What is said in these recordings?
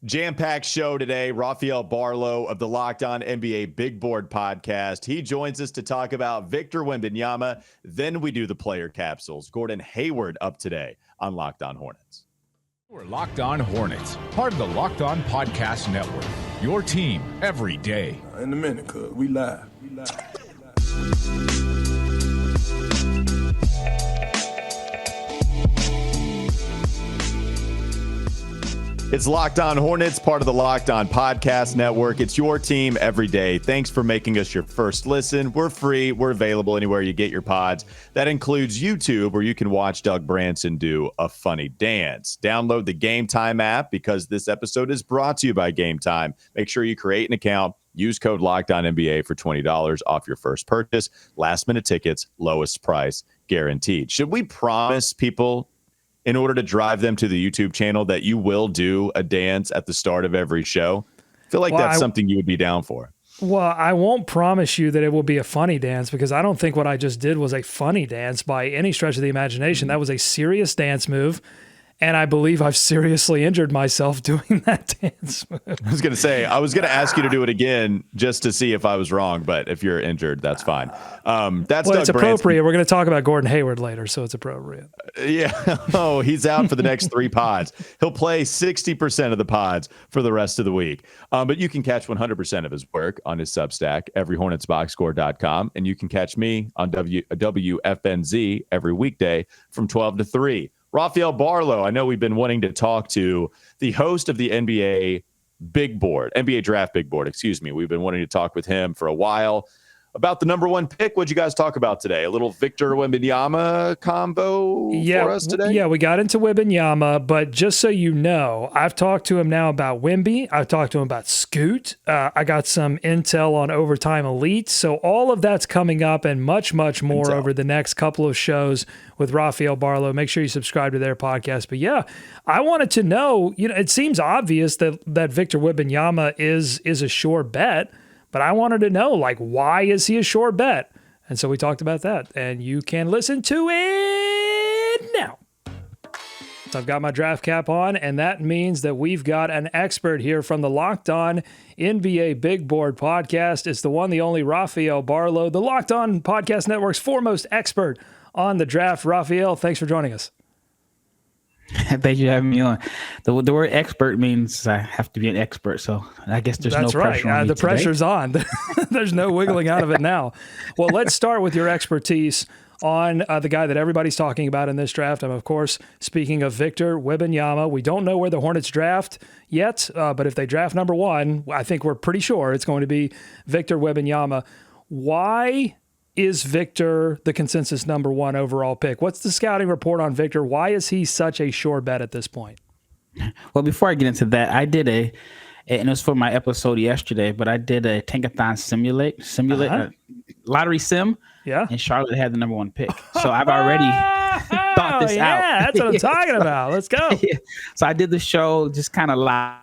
Jam-packed show today. Rafael Barlowe of the Locked On NBA Big Board podcast. He joins us to talk about Victor Wembanyama. Then we do the player capsules. Gordon Hayward up today on Locked On Hornets. We're Locked On Hornets, part of the Locked On Podcast Network. Your team every day. In a minute, cuz we live. It's Locked On Hornets, part of the Locked On Podcast Network. It's your team every day. Thanks for making us your first listen. We're free. We're available anywhere you get your pods. That includes YouTube, where you can watch Doug Branson do a funny dance. Download the Game Time app because this episode is brought to you by Game Time. Make sure you create an account. Use code LOCKEDONNBA for $20 off your first purchase. Last-minute tickets, lowest price guaranteed. Should we promise people, in order to drive them to the YouTube channel, that you will do a dance at the start of every show? I feel like that's something you would be down for. Well, I won't promise you that it will be a funny dance, because I don't think what I just did was a funny dance by any stretch of the imagination. That was a serious dance move, and I believe I've seriously injured myself doing that dance move. I was going to say, I was going to ask you to do it again just to see if I was wrong, but if you're injured, that's fine. That's Doug it's appropriate. Branson. We're going to talk about Gordon Hayward later, so it's appropriate. Yeah. Oh, he's out for the next 3 pods. He'll play 60% of the pods for the rest of the week. But you can catch 100% of his work on his Substack, everyhornetsboxscore.com, and you can catch me on WFNZ every weekday from 12 to 3. Rafael Barlowe, I know we've been wanting to talk to the host of the NBA Draft Big Board, excuse me. We've been wanting to talk with him for a while about the number one pick. What'd you guys talk about today? A little Victor Wembanyama combo for us today? Yeah, we got into Wembanyama, but just so you know, I've talked to him now about Wemby. I've talked to him about Scoot. I got some intel on Overtime Elite. So all of that's coming up and much, much more over the next couple of shows with Rafael Barlowe. Make sure you subscribe to their podcast. But yeah, I wanted to know, it seems obvious that Victor Wembanyama is a sure bet, but I wanted to know, why is he a sure bet? And so we talked about that, and you can listen to it now. So I've got my draft cap on, and that means that we've got an expert here from the Locked On NBA Big Board podcast. It's the one, the only Rafael Barlowe, the Locked On Podcast Network's foremost expert on the draft. Rafael, thanks for joining us. Thank you for having me on. The word expert means I have to be an expert, so I guess there's no pressure on me the today. Pressure's on. There's no wiggling out of it now. Well, let's start with your expertise on the guy that everybody's talking about in this draft. I'm, of course, speaking of Victor Wembanyama. We don't know where the Hornets draft yet, but if they draft number one, I think we're pretty sure it's going to be Victor Wembanyama. Why is Victor the consensus number one overall pick? What's the scouting report on Victor? Why is he such a sure bet at this point? Well, before I get into that, I did and it was for my episode yesterday, but I did a Tankathon simulate lottery sim. Yeah. And Charlotte had the number one pick. So I've already thought this out. Yeah, that's what I'm talking about. Let's go. Yeah. So I did the show just kind of live,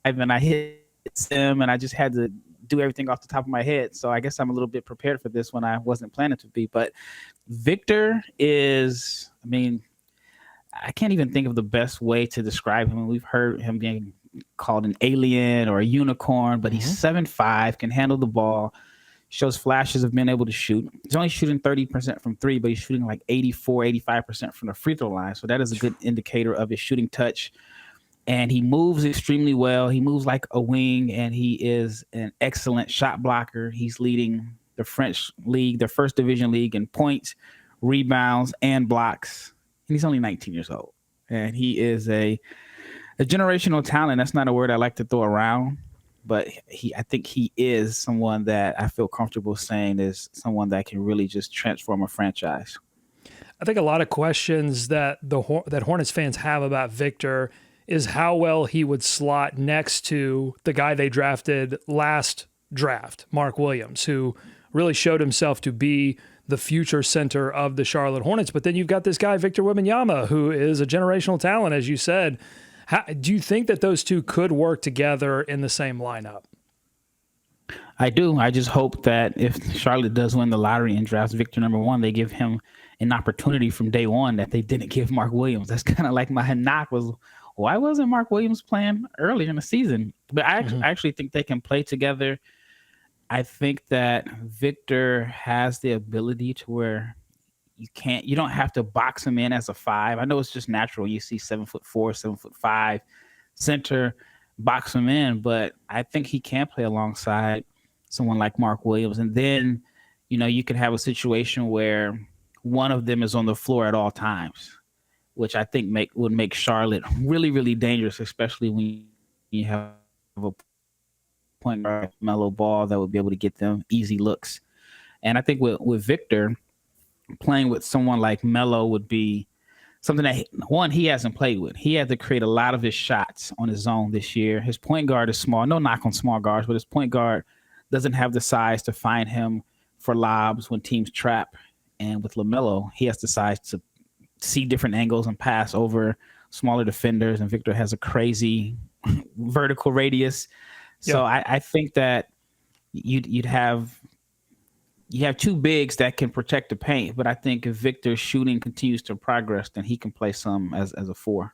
and I hit sim, and I just had to do everything off the top of my head. So I guess I'm a little bit prepared for this when I wasn't planning to be. But Victor is, I can't even think of the best way to describe him. We've heard him being called an alien or a unicorn, but he's 7'5", can handle the ball, shows flashes of being able to shoot. He's only shooting 30% from three, but he's shooting like 84, 85% from the free throw line. So that is a good indicator of his shooting touch. And he moves extremely well. He moves like a wing, and he is an excellent shot blocker. He's leading the French league, the first division league, in points, rebounds, and blocks. And he's only 19 years old. And he is a generational talent. That's not a word I like to throw around, but I think he is someone that I feel comfortable saying is someone that can really just transform a franchise. I think a lot of questions that that Hornets fans have about Victor is how well he would slot next to the guy they drafted last draft, Mark Williams, who really showed himself to be the future center of the Charlotte Hornets. But then you've got this guy, Victor Wembanyama, who is a generational talent, as you said. Do you think that those two could work together in the same lineup? I do. I just hope that if Charlotte does win the lottery and drafts Victor number one, they give him an opportunity from day one that they didn't give Mark Williams. That's kind of like my knock was why wasn't Mark Williams playing earlier in the season? But I actually think they can play together. I think that Victor has the ability to where you don't have to box him in as a 5. I know it's just natural. You see 7'4", 7'5" center, box him in, but I think he can play alongside someone like Mark Williams. And then, you could have a situation where one of them is on the floor at all times, which I think would make Charlotte really, really dangerous, especially when you have a point guard, Melo Ball, that would be able to get them easy looks. And I think with Victor, playing with someone like Melo would be something that, one, he hasn't played with. He had to create a lot of his shots on his own this year. His point guard is small. No knock on small guards, but his point guard doesn't have the size to find him for lobs when teams trap. And with LaMelo, he has the size to see different angles and pass over smaller defenders. And Victor has a crazy vertical radius. So I think that you have two bigs that can protect the paint, but I think if Victor's shooting continues to progress, then he can play some as a 4.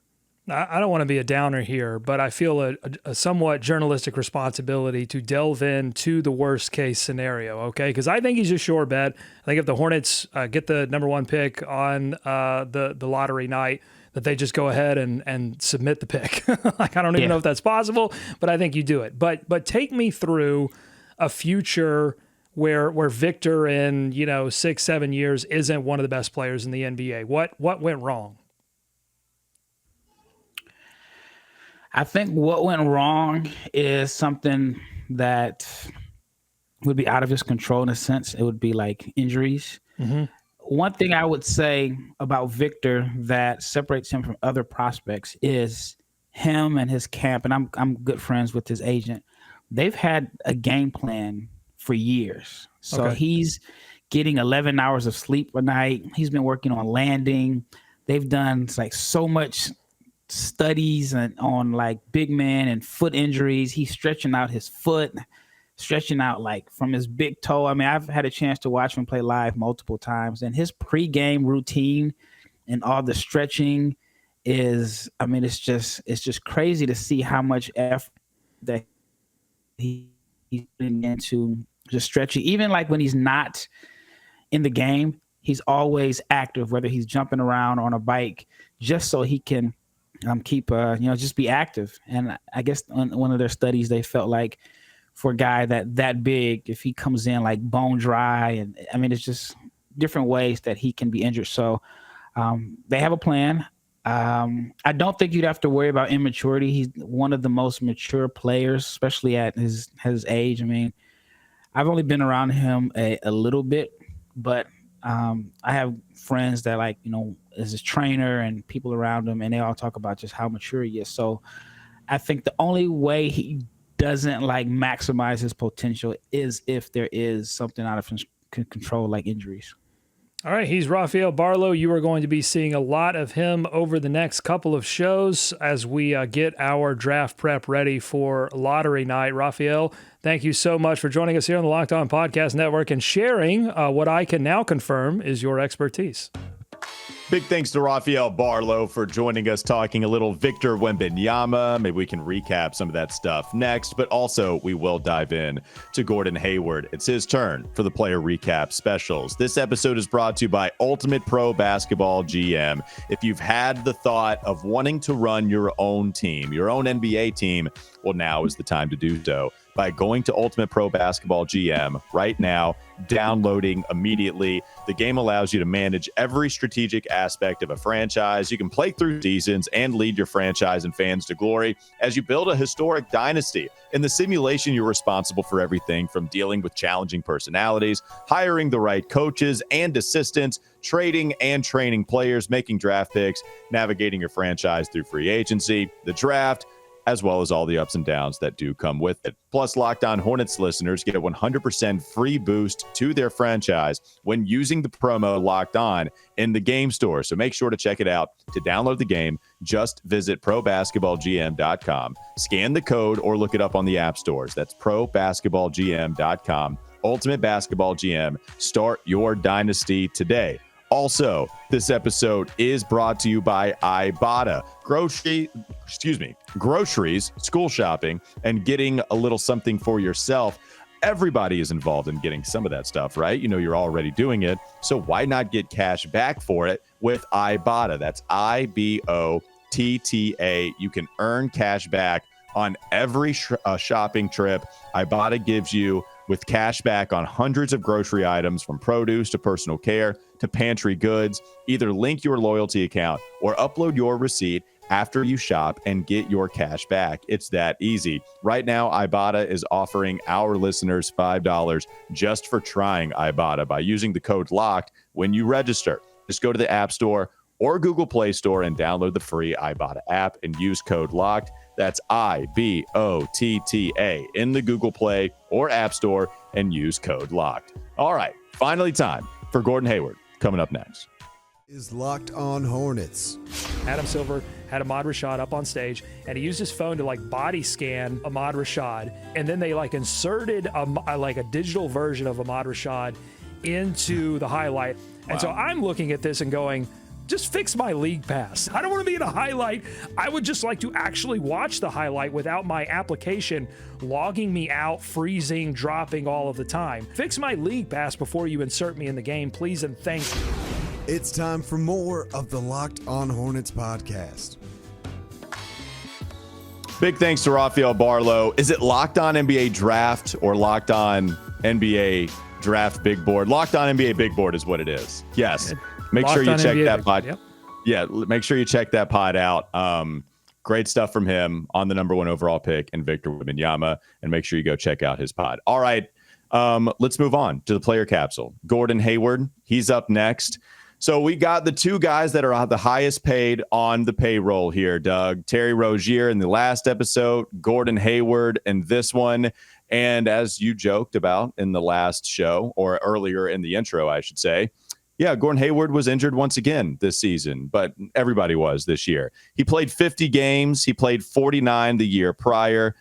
I don't want to be a downer here, but I feel a somewhat journalistic responsibility to delve into the worst case scenario, okay? Because I think he's a sure bet. I think if the Hornets get the number 1 pick on the lottery night, that they just go ahead and submit the pick. Like, I don't even know if that's possible, but I think you do it. But take me through a future where Victor in 6-7 years isn't one of the best players in the NBA. What went wrong? I think what went wrong is something that would be out of his control in a sense. It would be like injuries. Mm-hmm. One thing I would say about Victor that separates him from other prospects is him and his camp, and I'm good friends with his agent. They've had a game plan for years. So he's getting 11 hours of sleep a night. He's been working on landing. They've done like so much studies on like big man and foot injuries. He's stretching out his foot, stretching out like from his big toe. I mean, I've had a chance to watch him play live multiple times, and his pregame routine and all the stretching is, I mean, it's just crazy to see how much effort that he's putting into just stretching. Even like when he's not in the game, he's always active, whether he's jumping around on a bike, just so he can keep, just be active. And I guess on one of their studies, they felt like for a guy that big, if he comes in like bone dry, and I mean, it's just different ways that he can be injured. So they have a plan. I don't think you'd have to worry about immaturity. He's one of the most mature players, especially at his age. I mean, I've only been around him a little bit, but I have friends that is his trainer and people around him, and they all talk about just how mature he is. So I think the only way he doesn't maximize his potential is if there is something out of his control, like injuries. All right, he's Rafael Barlowe. You are going to be seeing a lot of him over the next couple of shows as we get our draft prep ready for lottery night. Rafael, thank you so much for joining us here on the Locked On Podcast Network and sharing what I can now confirm is your expertise. Big thanks to Rafael Barlowe for joining us, talking a little Victor Wembanyama. Maybe we can recap some of that stuff next, but also we will dive in to Gordon Hayward. It's his turn for the player recap specials. This episode is brought to you by Ultimate Pro Basketball GM. If you've had the thought of wanting to run your own team, your own NBA team, well, now is the time to do so by going to Ultimate Pro Basketball GM right now, downloading immediately. The game allows you to manage every strategic aspect of a franchise. You can play through seasons and lead your franchise and fans to glory as you build a historic dynasty. In the simulation, you're responsible for everything from dealing with challenging personalities, hiring the right coaches and assistants, trading and training players, making draft picks, navigating your franchise through free agency, the draft, as well as all the ups and downs that do come with it. Plus, Locked On Hornets listeners get a 100% free boost to their franchise when using the promo Locked On in the game store. So make sure to check it out. To download the game, just visit probasketballgm.com, scan the code, or look it up on the app stores. That's probasketballgm.com. Ultimate Basketball GM. Start your dynasty today. Also, this episode is brought to you by Ibotta. Groceries, school shopping, and getting a little something for yourself. Everybody is involved in getting some of that stuff, right? You know, you're already doing it. So why not get cash back for it with Ibotta? That's Ibotta. You can earn cash back on every shopping trip. Ibotta gives you with cash back on hundreds of grocery items, from produce to personal care to pantry goods. Either link your loyalty account or upload your receipt after you shop and get your cash back. It's that easy. Right now, Ibotta is offering our listeners $5 just for trying Ibotta by using the code LOCKED when you register. Just go to the App Store or Google Play Store and download the free Ibotta app and use code LOCKED. That's IBOTTA in the Google Play or App Store and use code LOCKED. All right, finally time for Gordon Hayward coming up next. Is Locked On Hornets. Adam Silver had Ahmad Rashad up on stage, and he used his phone to body scan Ahmad Rashad, and then they inserted a digital version of Ahmad Rashad into the highlight. And so I'm looking at this and going, just fix my league pass. I don't want to be in a highlight. I would just like to actually watch the highlight without my application logging me out, freezing, dropping all of the time. Fix my league pass before you insert me in the game, please and thank you. It's time for more of the Locked On Hornets podcast. Big thanks to Rafael Barlowe. Is it Locked On NBA Draft or Locked On NBA Draft Big Board? Locked On NBA Big Board is what it is. Yes. Make sure you check that pod. Yep. Yeah, make sure you check that pod out. Great stuff from him on the number 1 overall pick and Victor Wembanyama, and make sure you go check out his pod. All right, let's move on to the player capsule. Gordon Hayward, he's up next. So we got the two guys that are the highest paid on the payroll here, Doug. Terry Rozier in the last episode, Gordon Hayward in this one. And as you joked about in the last show, or earlier in the intro, I should say, yeah, Gordon Hayward was injured once again this season, but everybody was this year. He played 50 games. He played 49 the year prior.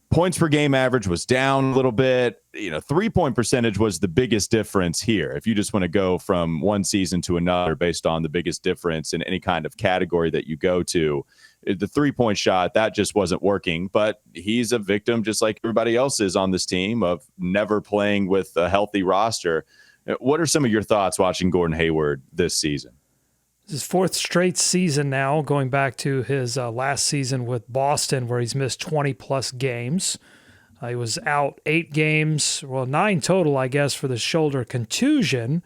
Points per game average was down a little bit. 3-point percentage was the biggest difference here. If you just want to go from one season to another based on the biggest difference in any kind of category that you go to, the 3-point shot, that just wasn't working. But he's a victim, just like everybody else is on this team, of never playing with a healthy roster. What are some of your thoughts watching Gordon Hayward this season? His 4th straight season now, going back to his last season with Boston, where he's missed 20-plus games. He was out 8 games, 9 total, I guess, for the shoulder contusion.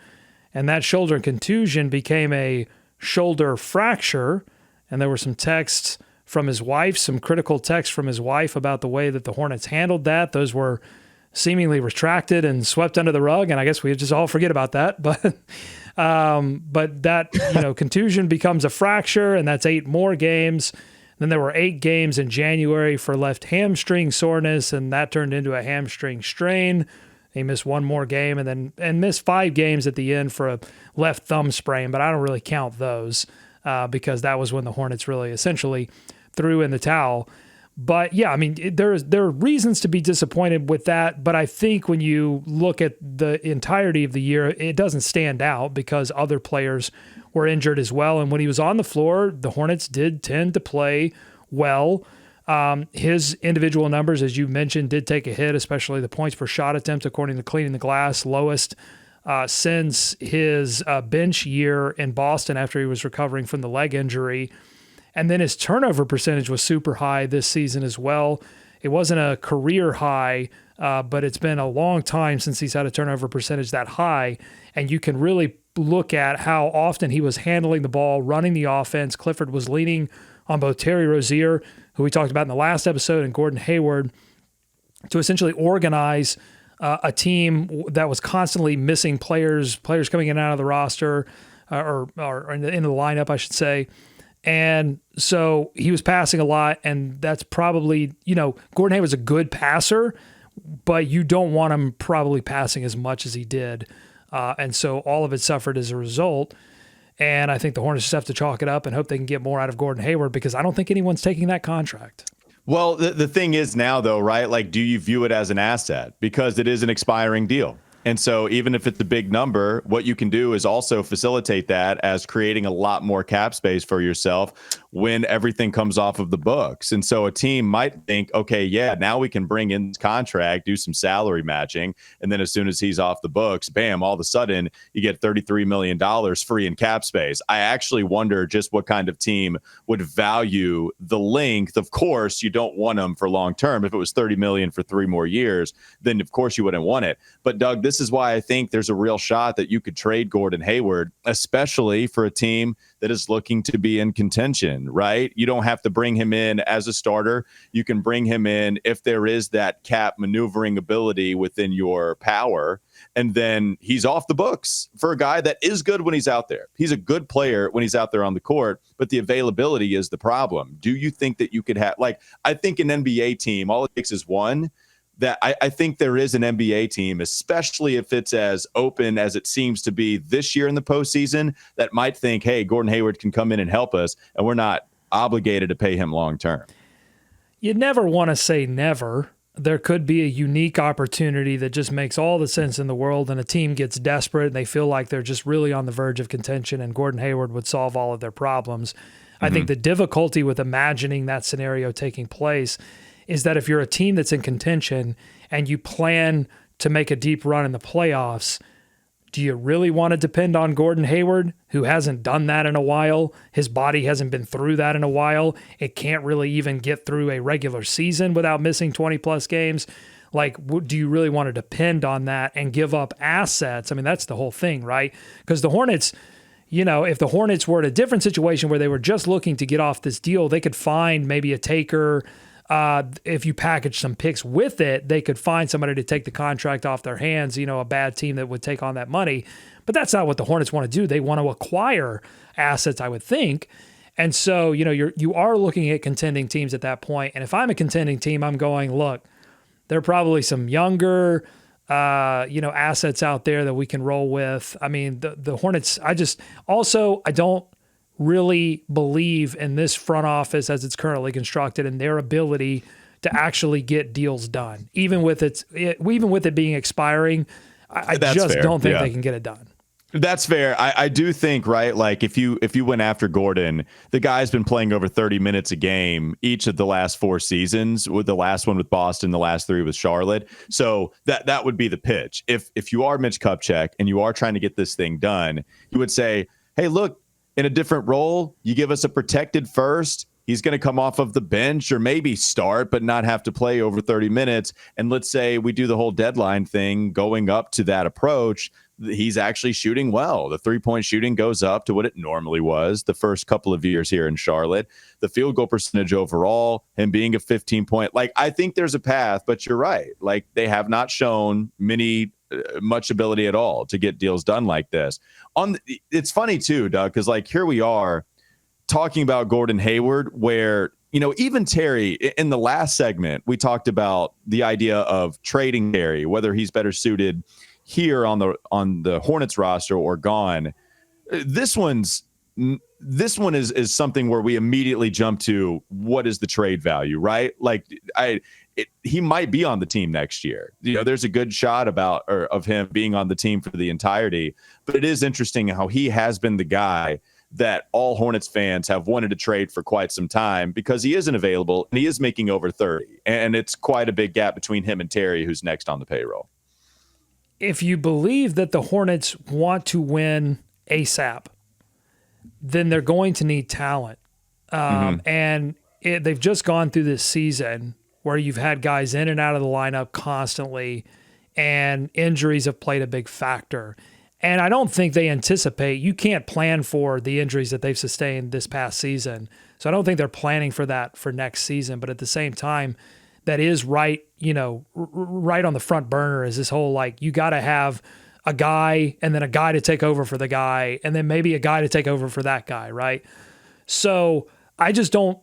And that shoulder contusion became a shoulder fracture. And there were some texts from his wife, some critical texts from his wife about the way that the Hornets handled that. Those were seemingly retracted and swept under the rug, and I guess we just all forget about that. But that contusion becomes a fracture, and that's 8 more games. Then there were 8 games in January for left hamstring soreness, and that turned into a hamstring strain. He missed 1 more game, and missed 5 games at the end for a left thumb sprain. But I don't really count those because that was when the Hornets really essentially threw in the towel. But yeah, I mean, there are reasons to be disappointed with that. But I think when you look at the entirety of the year, it doesn't stand out because other players were injured as well. And when he was on the floor, the Hornets did tend to play well. His individual numbers, as you mentioned, did take a hit, especially the points per shot attempt, according to Cleaning the Glass, lowest since his bench year in Boston after he was recovering from the leg injury. And then his turnover percentage was super high this season as well. It wasn't a career high, but it's been a long time since he's had a turnover percentage that high. And you can really look at how often he was handling the ball, running the offense. Clifford was leaning on both Terry Rozier, who we talked about in the last episode, and Gordon Hayward to essentially organize a team that was constantly missing players coming in and out of the roster or in the lineup, I should say. And so he was passing a lot, and that's probably, Gordon Hayward's a good passer, but you don't want him probably passing as much as he did. And so all of it suffered as a result. And I think the Hornets just have to chalk it up and hope they can get more out of Gordon Hayward because I don't think anyone's taking that contract. Well, the thing is now, though, right? Do you view it as an asset? Because it is an expiring deal. And so even if it's a big number, what you can do is also facilitate that as creating a lot more cap space for yourself when everything comes off of the books. And so a team might think, okay, yeah, now we can bring in this contract, do some salary matching. And then as soon as he's off the books, bam, all of a sudden you get $33 million free in cap space. I actually wonder just what kind of team would value the length. Of course, you don't want him for long term. If it was $30 million for 3 more years, then of course you wouldn't want it. But Doug, this is why I think there's a real shot that you could trade Gordon Hayward, especially for a team that is looking to be in contention, right? You don't have to bring him in as a starter. You can bring him in if there is that cap maneuvering ability within your power. And then he's off the books for a guy that is good when he's out there. He's a good player when he's out there on the court, but the availability is the problem. Do you think that you could have, like, I think an NBA team, all it takes is one. That I think there is an NBA team, especially if it's as open as it seems to be this year in the postseason, that might think, hey, Gordon Hayward can come in and help us, and we're not obligated to pay him long term. You never want to say never. There could be a unique opportunity that just makes all the sense in the world, and a team gets desperate and they feel like they're just really on the verge of contention, and Gordon Hayward would solve all of their problems. I think the difficulty with imagining that scenario taking place is that if you're a team that's in contention and you plan to make a deep run in the playoffs, do you really want to depend on Gordon Hayward, who hasn't done that in a while? His body hasn't been through that in a while. It can't really even get through a regular season without missing 20-plus games. Like, do you really want to depend on that and give up assets? I mean, that's the whole thing, right? Because the Hornets, you know, if the Hornets were in a different situation where they were just looking to get off this deal, they could find maybe a taker. If you package some picks with it, they could find somebody to take the contract off their hands, you know, a bad team that would take on that money. But that's not what the Hornets want to do. They want to acquire assets, I would think. And so, you know, you are looking at contending teams at that point. And if I'm a contending team, I'm going, look, there are probably some younger, assets out there that we can roll with. I mean, the Hornets, I don't really believe in this front office as it's currently constructed and their ability to actually get deals done. Even with it being expiring, I just fair. Don't think they can get it done. That's fair. I do think, right, like if you went after Gordon, the guy's been playing over 30 minutes a game each of the last 4 seasons, with the last one with Boston, the last 3 with Charlotte. So that would be the pitch. If you are Mitch Kupchak and you are trying to get this thing done, you would say, hey, look, in a different role, you give us a protected first. He's going to come off of the bench or maybe start, but not have to play over 30 minutes. And let's say we do the whole deadline thing going up to that approach. He's actually shooting well. The 3-point shooting goes up to what it normally was the first couple of years here in Charlotte. The field goal percentage overall, him being a 15-point, like, I think there's a path, but you're right. Like, they have not shown much ability at all to get deals done like this. It's funny too, Doug, because like here we are talking about Gordon Hayward, where, you know, even Terry in the last segment, we talked about the idea of trading Terry, whether he's better suited here on the Hornets roster or gone. This one is something where we immediately jump to what is the trade value, right? Like he might be on the team next year. You know, there's a good shot of him being on the team for the entirety, but it is interesting how he has been the guy that all Hornets fans have wanted to trade for quite some time because he isn't available and he is making over 30. And it's quite a big gap between him and Terry, who's next on the payroll. If you believe that the Hornets want to win ASAP, then they're going to need talent. And they've just gone through this season where you've had guys in and out of the lineup constantly, and injuries have played a big factor. And I don't think they anticipate, you can't plan for the injuries that they've sustained this past season. So I don't think they're planning for that for next season. But at the same time, that is right, right on the front burner is this whole, like, you got to have a guy and then a guy to take over for the guy and then maybe a guy to take over for that guy, right? So I don't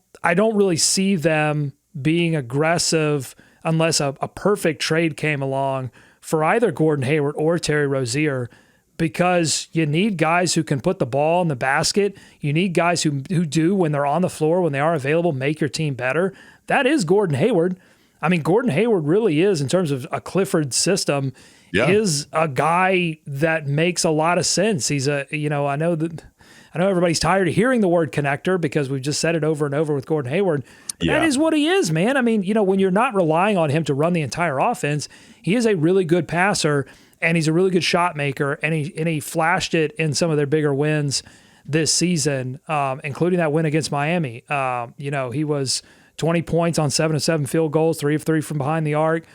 really see them being aggressive unless a perfect trade came along for either Gordon Hayward or Terry Rozier, because you need guys who can put the ball in the basket. You need guys who do, when they're on the floor, when they are available, make your team better. That is Gordon Hayward. I mean, Gordon Hayward really is, in terms of a Clifford system, is a guy that makes a lot of sense. He's I know everybody's tired of hearing the word connector because we've just said it over and over with Gordon Hayward. But that is what he is, man. I mean, when you're not relying on him to run the entire offense, he is a really good passer and he's a really good shot maker. And he flashed it in some of their bigger wins this season, including that win against Miami. He was 20 points on 7 of 7 field goals, 3 of 3 from behind the arc.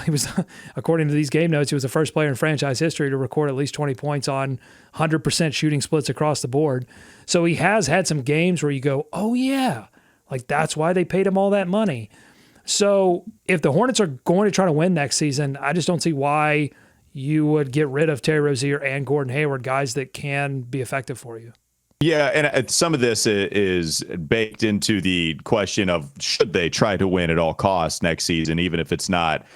He was, according to these game notes, he was the first player in franchise history to record at least 20 points on 100% shooting splits across the board. So he has had some games where you go, oh yeah, like that's why they paid him all that money. So if the Hornets are going to try to win next season, I just don't see why you would get rid of Terry Rozier and Gordon Hayward, guys that can be effective for you. Yeah, and some of this is baked into the question of should they try to win at all costs next season, even if it's not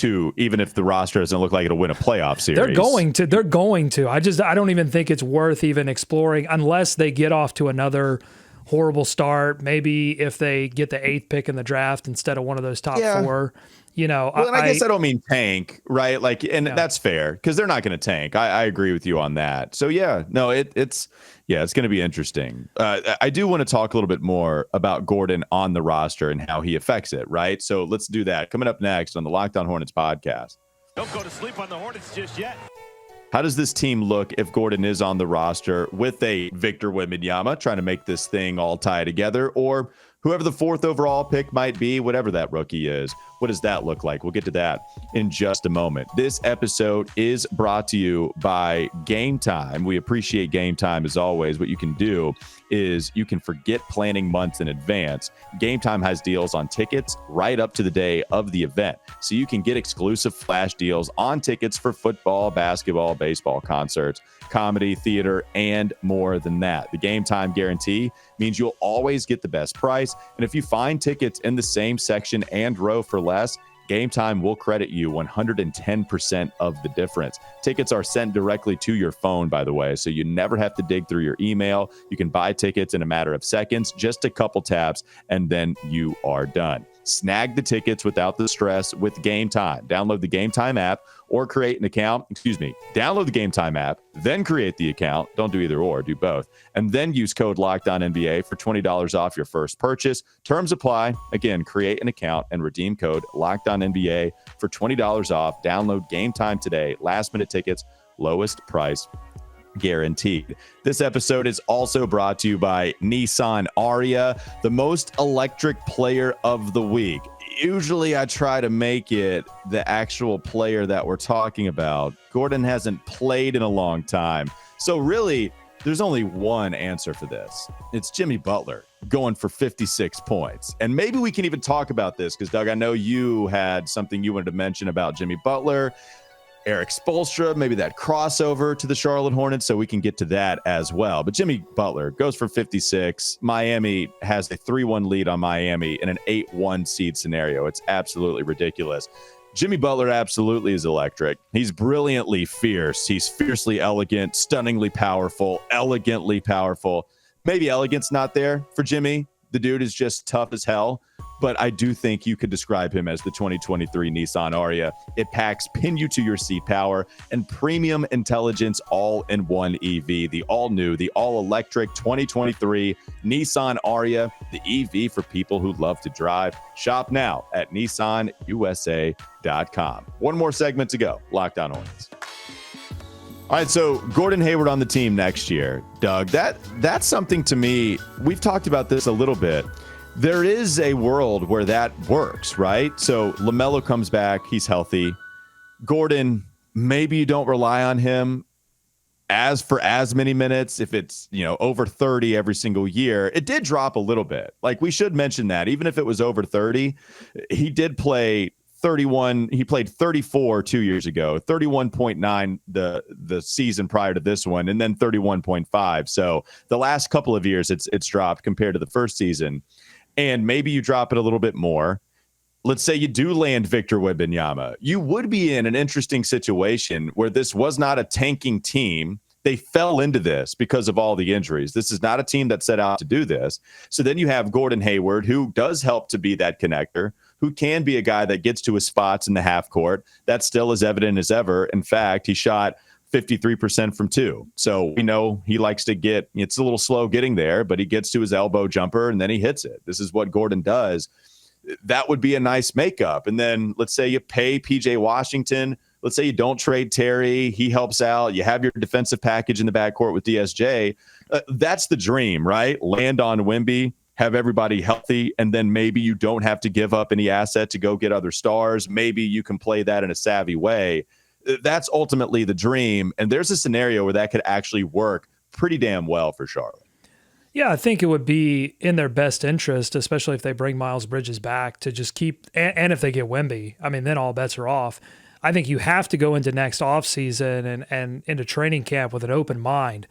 even if the roster doesn't look like it'll win a playoff series. They're going to. I don't even think it's worth even exploring unless they get off to another horrible start. Maybe if they get the 8th pick in the draft instead of one of those top 4. Well, I guess I don't mean tank, right? Like, and that's fair because they're not going to tank. I agree with you on that. So it's going to be interesting. I do want to talk a little bit more about Gordon on the roster and how he affects it, right? So let's do that. Coming up next on the Locked On Hornets podcast. Don't go to sleep on the Hornets just yet. How does this team look if Gordon is on the roster with a Victor Wembanyama trying to make this thing all tie together, or whoever the 4th overall pick might be, whatever that rookie is? What does that look like? We'll get to that in just a moment. This episode is brought to you by Game Time. We appreciate Game Time as always. What you can do is you can forget planning months in advance. Game Time has deals on tickets right up to the day of the event. So you can get exclusive flash deals on tickets for football, basketball, baseball, concerts, comedy, theater, and more than that. The Game Time guarantee means you'll always get the best price. And if you find tickets in the same section and row for less, Game Time will credit you 110% of the difference. Tickets are sent directly to your phone, by the way, so you never have to dig through your email. You can buy tickets in a matter of seconds, just a couple taps, and then you are done. Snag the tickets without the stress with Game Time. Download the Game Time app or create an account. Download the Game Time app, then create the account. Don't do either or, do both. And then use code LOCKEDONNBA for $20 off your first purchase. Terms apply. Again, create an account and redeem code LOCKEDONNBA for $20 off. Download Game Time today. Last minute tickets, lowest price guaranteed. This episode is also brought to you by Nissan Ariya, the most electric player of the week. Usually I try to make it the actual player that we're talking about. Gordon hasn't played in a long time. So really, there's only one answer for this. It's Jimmy Butler going for 56 points. And maybe we can even talk about this because, Doug, I know you had something you wanted to mention about Jimmy Butler, Eric Spoelstra, maybe that crossover to the Charlotte Hornets, so we can get to that as well. But Jimmy Butler goes for 56. Miami has a 3-1 lead on Miami in an 8-1 seed scenario. It's absolutely ridiculous. Jimmy Butler absolutely is electric. He's brilliantly fierce. He's fiercely elegant, stunningly powerful, elegantly powerful. Maybe elegance not there for Jimmy. The dude is just tough as hell. But I do think you could describe him as the 2023 Nissan Ariya. It packs pin you to your seat power and premium intelligence all in one EV. The all new, the all electric 2023 Nissan Ariya, the EV for people who love to drive. Shop now at nissanusa.com. One more segment to go. Locked On Hornets. All right, so Gordon Hayward on the team next year. Doug, that's something to me. We've talked about this a little bit. There is a world where that works, right? So LaMelo comes back. He's healthy. Gordon, maybe you don't rely on him as many minutes. If it's, over 30 every single year, it did drop a little bit. Like, we should mention that even if it was over 30, he did play 31. He played 34 2 years ago, 31.9 the season prior to this one, and then 31.5. So the last couple of years it's dropped compared to the first season. And maybe you drop it a little bit more. Let's say you do land Victor Wembanyama. You would be in an interesting situation where this was not a tanking team. They fell into this because of all the injuries. This is not a team that set out to do this. So then you have Gordon Hayward, who does help to be that connector, who can be a guy that gets to his spots in the half court. That's still as evident as ever. In fact, he shot 53% from 2. So we know he likes to it's a little slow getting there, but he gets to his elbow jumper and then he hits it. This is what Gordon does. That would be a nice makeup. And then let's say you pay PJ Washington. Let's say you don't trade Terry. He helps out. You have your defensive package in the backcourt with DSJ. That's the dream, right? Land on Wemby, have everybody healthy, and then maybe you don't have to give up any asset to go get other stars. Maybe you can play that in a savvy way. That's ultimately the dream. And there's a scenario where that could actually work pretty damn well for Charlotte. Yeah, I think it would be in their best interest, especially if they bring Miles Bridges back, to just keep, and if they get Wemby, I mean, then all bets are off. I think you have to go into next offseason and into training camp with an open mind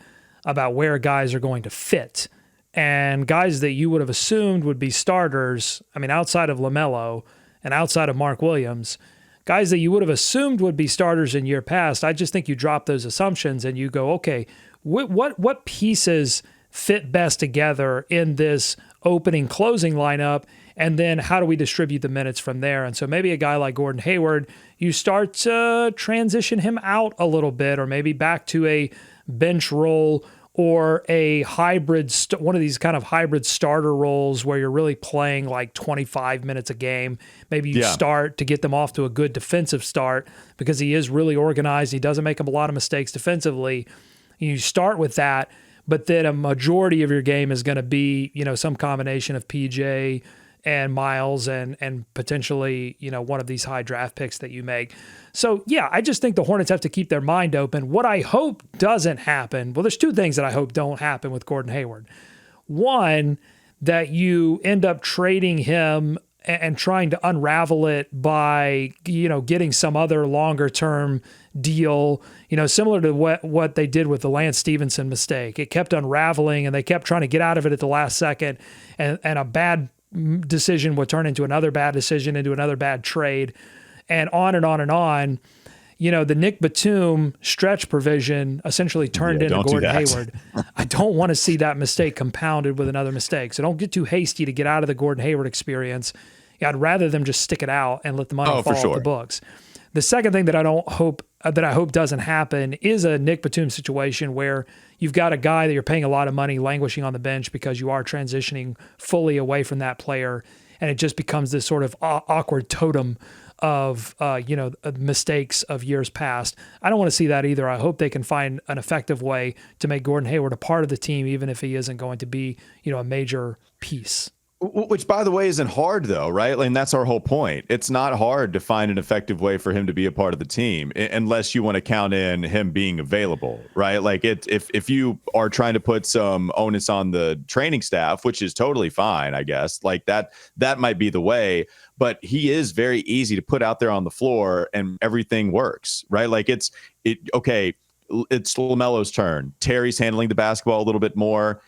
about where guys are going to fit. And guys that you would have assumed would be starters, I mean, outside of LaMelo and outside of Mark Williams, guys that you would have assumed would be starters in year past, I just think you drop those assumptions and you go, okay, what pieces fit best together in this opening closing lineup, and then how do we distribute the minutes from there? And so maybe a guy like Gordon Hayward, you start to transition him out a little bit, or maybe back to a bench role or a hybrid, one of these kind of hybrid starter roles where you're really playing like 25 minutes a game. Maybe you start to get them off to a good defensive start because he is really organized. He doesn't make a lot of mistakes defensively. You start with that, but then a majority of your game is going to be, some combination of PJ and Miles and potentially, one of these high draft picks that you make. So, yeah, I just think the Hornets have to keep their mind open. What I hope doesn't happen, well, there's two things that I hope don't happen with Gordon Hayward. One, that you end up trading him and trying to unravel it by, getting some other longer term deal, similar to what they did with the Lance Stevenson mistake. It kept unraveling and they kept trying to get out of it at the last second, and a bad decision would turn into another bad decision, into another bad trade, and on and on and on. The Nick Batum stretch provision essentially turned into Gordon Hayward. I don't want to see that mistake compounded with another mistake. So don't get too hasty to get out of the Gordon Hayward experience. I'd rather them just stick it out and let the money fall off the books. The second thing that I hope doesn't happen is a Nick Batum situation where you've got a guy that you're paying a lot of money languishing on the bench because you are transitioning fully away from that player, and it just becomes this sort of awkward totem of mistakes of years past. I don't want to see that either. I hope they can find an effective way to make Gordon Hayward a part of the team, even if he isn't going to be a major piece. Which, by the way, isn't hard, though, right? And that's our whole point. It's not hard to find an effective way for him to be a part of the team, unless you want to count in him being available, right? Like, if you are trying to put some onus on the training staff, which is totally fine, I guess, like that might be the way. But he is very easy to put out there on the floor, and everything works, right? Like it's LaMelo's turn. Terry's handling the basketball a little bit more.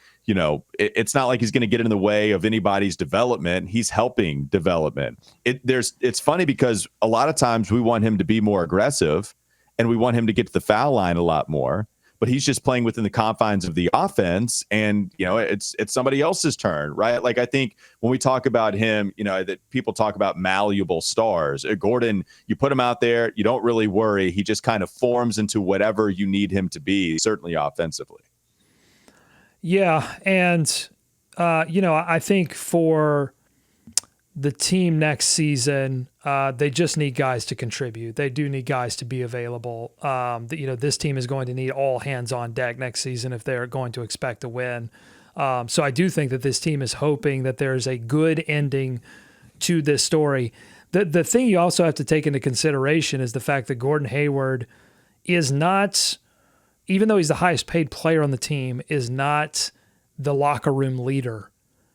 It's not like he's going to get in the way of anybody's development. He's helping development. It's funny because a lot of times we want him to be more aggressive and we want him to get to the foul line a lot more, but he's just playing within the confines of the offense, and it's somebody else's turn, right? Like, I think when we talk about him, that people talk about malleable stars. Gordon, you put him out there, you don't really worry. He just kind of forms into whatever you need him to be, certainly offensively. Yeah, and I think for the team next season, they just need guys to contribute. They do need guys to be available. This team is going to need all hands on deck next season if they're going to expect to win. So I do think that this team is hoping that there's a good ending to this story. The thing you also have to take into consideration is the fact that Gordon Hayward is not, even though he's the highest paid player on the team, is not the locker room leader.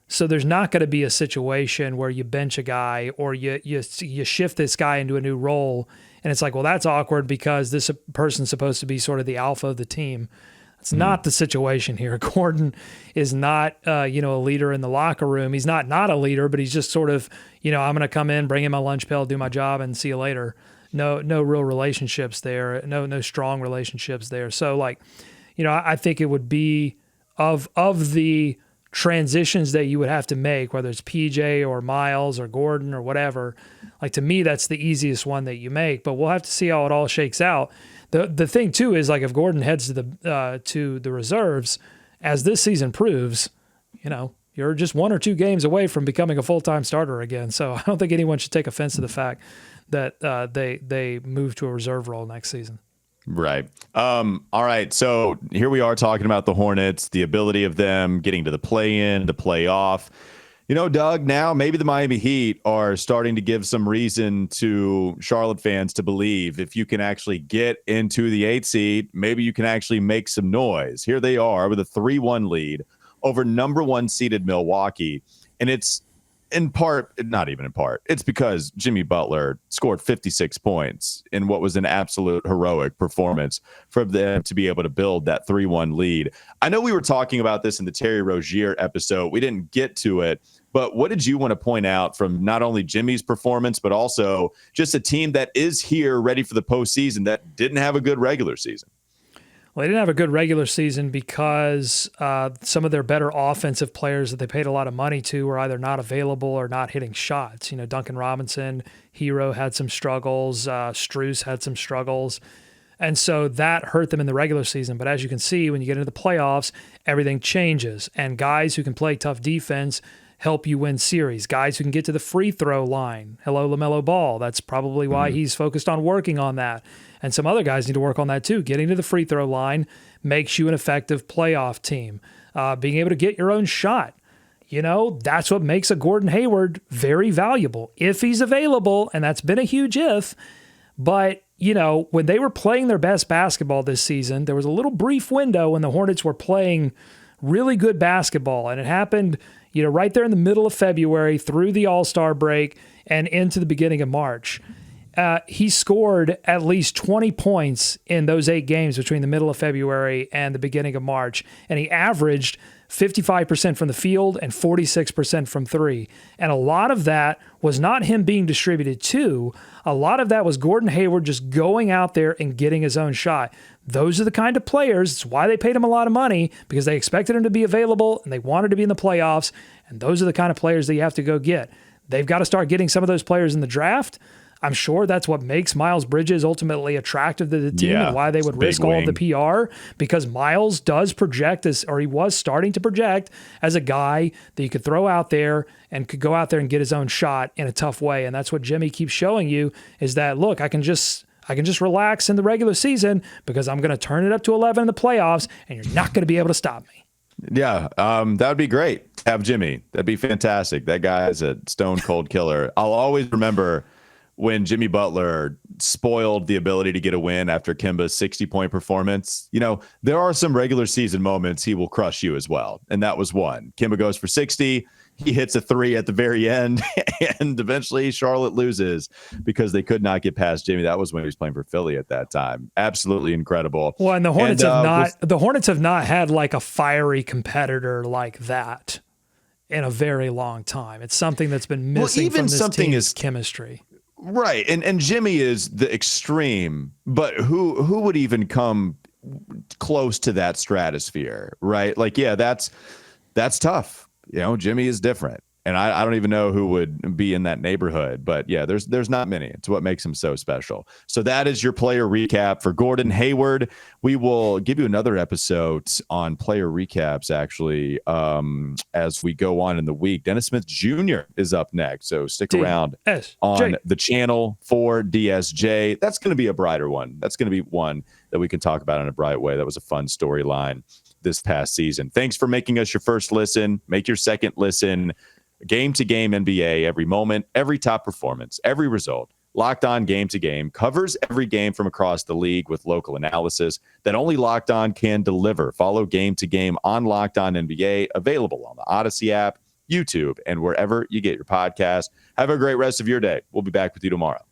So there's not going to be a situation where you bench a guy or you shift this guy into a new role, and it's like, well, that's awkward because this person's supposed to be sort of the alpha of the team. It's not the situation here. Gordon is not, a leader in the locker room. He's not a leader, but he's just sort of, I'm going to come in, bring in my lunch pail, do my job, and see you later. No real relationships there. No strong relationships there. So, I think it would be of the transitions that you would have to make, whether it's PJ or Miles or Gordon or whatever. Like, to me, that's the easiest one that you make, but we'll have to see how it all shakes out. The thing too is, like, if Gordon heads to the reserves, as this season proves, you're just 1 or 2 games away from becoming a full-time starter again. So I don't think anyone should take offense to the fact that they move to a reserve role next season. Right. All right. So here we are talking about the Hornets, the ability of them getting to the play-in, the playoff. Doug, now maybe the Miami Heat are starting to give some reason to Charlotte fans to believe if you can actually get into the 8th seed, maybe you can actually make some noise. Here they are with a 3-1 lead over number 1 seeded Milwaukee. And it's in part, not even in part, it's because Jimmy Butler scored 56 points in what was an absolute heroic performance for them to be able to build that 3-1 lead. I know we were talking about this in the Terry Rozier episode. We didn't get to it, but what did you want to point out from not only Jimmy's performance, but also just a team that is here ready for the postseason that didn't have a good regular season? Well, they didn't have a good regular season because some of their better offensive players that they paid a lot of money to were either not available or not hitting shots. Duncan Robinson, Hero had some struggles. Strus had some struggles. And so that hurt them in the regular season. But as you can see, when you get into the playoffs, everything changes. And guys who can play tough defense help you win series. Guys who can get to the free throw line. Hello, LaMelo Ball. That's probably why he's focused on working on that. And some other guys need to work on that too. Getting to the free throw line makes you an effective playoff team. Being able to get your own shot. That's what makes a Gordon Hayward very valuable. If he's available, and that's been a huge if, but when they were playing their best basketball this season, there was a little brief window when the Hornets were playing really good basketball, and it happened right there in the middle of February through the All-Star break and into the beginning of March. He scored at least 20 points in those 8 games between the middle of February and the beginning of March, and he averaged 55% from the field and 46% from 3. And a lot of that was not him being distributed to. A lot of that was Gordon Hayward just going out there and getting his own shot. Those are the kind of players. It's why they paid him a lot of money, because they expected him to be available and they wanted to be in the playoffs. And those are the kind of players that you have to go get. They've got to start getting some of those players in the draft. I'm sure that's what makes Miles Bridges ultimately attractive to the team and why they would risk all of the PR, because Miles does project he was starting to project as a guy that you could throw out there and could go out there and get his own shot in a tough way. And that's what Jimmy keeps showing you is that, look, I can just relax in the regular season because I'm going to turn it up to 11 in the playoffs and you're not going to be able to stop me. Yeah, that would be great. Have Jimmy. That'd be fantastic. That guy is a stone cold killer. I'll always remember when Jimmy Butler spoiled the ability to get a win after Kemba's 60-point performance. There are some regular season moments he will crush you as well. And that was one. Kemba goes for 60. He hits a 3 at the very end, and eventually Charlotte loses because they could not get past Jimmy. That was when he was playing for Philly at that time. Absolutely incredible. Well, and the Hornets have not had like a fiery competitor like that in a very long time. It's something that's been missing from this team's chemistry. Right. And Jimmy is the extreme, but who would even come close to that stratosphere, right? Like, yeah, that's tough. Jimmy is different. And I don't even know who would be in that neighborhood. But yeah, there's not many. It's what makes him so special. So that is your player recap for Gordon Hayward. We will give you another episode on player recaps, actually, as we go on in the week. Dennis Smith Jr. is up next. So stick around on the channel for DSJ. That's going to be a brighter one. That's going to be one that we can talk about in a bright way. That was a fun storyline this past season. Thanks for making us your first listen. Make your second listen. Game to game NBA, every moment, every top performance, every result. Locked On Game to Game covers every game from across the league with local analysis that only Locked On can deliver. Follow Game to Game on Locked On NBA, available on the Odyssey app, YouTube, and wherever you get your podcast. Have a great rest of your day. We'll be back with you tomorrow.